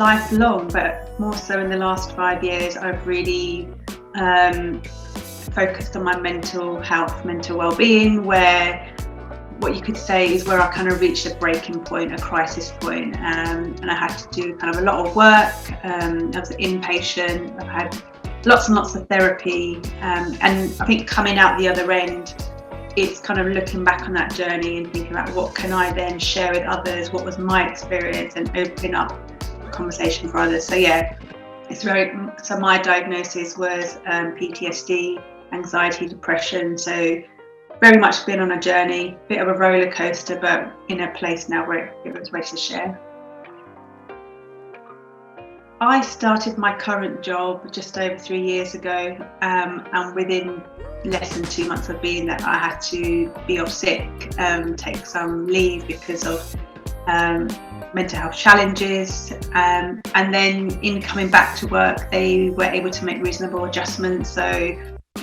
lifelong, but more so in the last 5 years, I've really focused on my mental health, mental well-being, where what you could say is where I kind of reached a breaking point, a crisis point, and I had to do kind of a lot of work. I was an inpatient. I've had lots and lots of therapy, and I think coming out the other end, it's kind of looking back on that journey and thinking about what can I then share with others, what was my experience, and opening up a conversation for others. So yeah, so my diagnosis was PTSD, anxiety, depression. So very much been on a journey, bit of a roller coaster, but in a place now where it was ready to share. I started my current job just over 3 years ago, and within less than 2 months of being there, I had to be off sick, take some leave because of mental health challenges, and then in coming back to work, they were able to make reasonable adjustments. So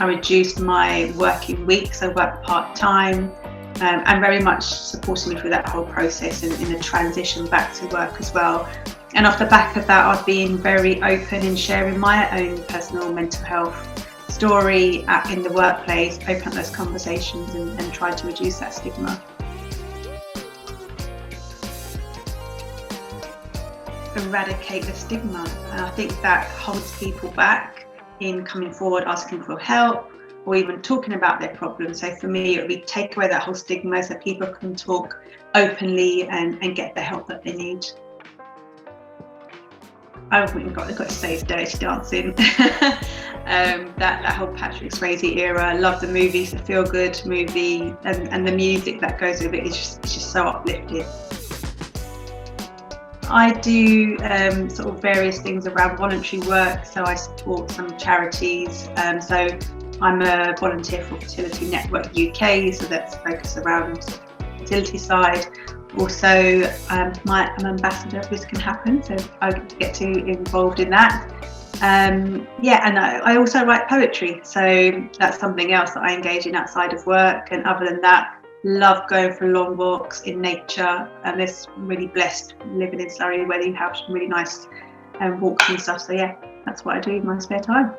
I reduced my working weeks. I worked part-time, and very much supporting me through that whole process and in the transition back to work as well. And off the back of that, I've been very open in sharing my own personal mental health story in the workplace, open up those conversations and try to reduce that stigma. Eradicate the stigma, and I think that holds people back in coming forward, asking for help, or even talking about their problems. So for me, it would be take away that whole stigma so people can talk openly and get the help that they need. I think we've got to say it's Dirty Dancing. that whole Patrick Swayze era. I love the movie, it's a feel-good movie, and the music that goes with it is just so uplifting. I do sort of various things around voluntary work, so I support some charities. So I'm a volunteer for Fertility Network UK, so that's focused around the fertility side. Also, I'm ambassador of This Can Happen, so I get to involved in that. And I also write poetry, so that's something else that I engage in outside of work. And other than that, love going for long walks in nature, and it's really blessed living in Surrey where you have some really nice walks and stuff. So yeah, that's what I do in my spare time.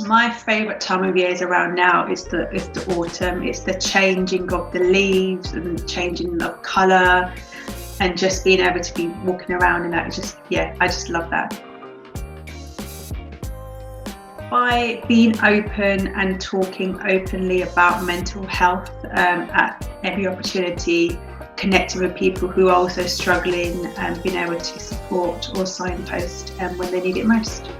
My favourite time of year is around now. It's the autumn. It's the changing of the leaves and the changing of colour, and just being able to be walking around in that. I just love that. By being open and talking openly about mental health at every opportunity, connecting with people who are also struggling, and being able to support or signpost when they need it most.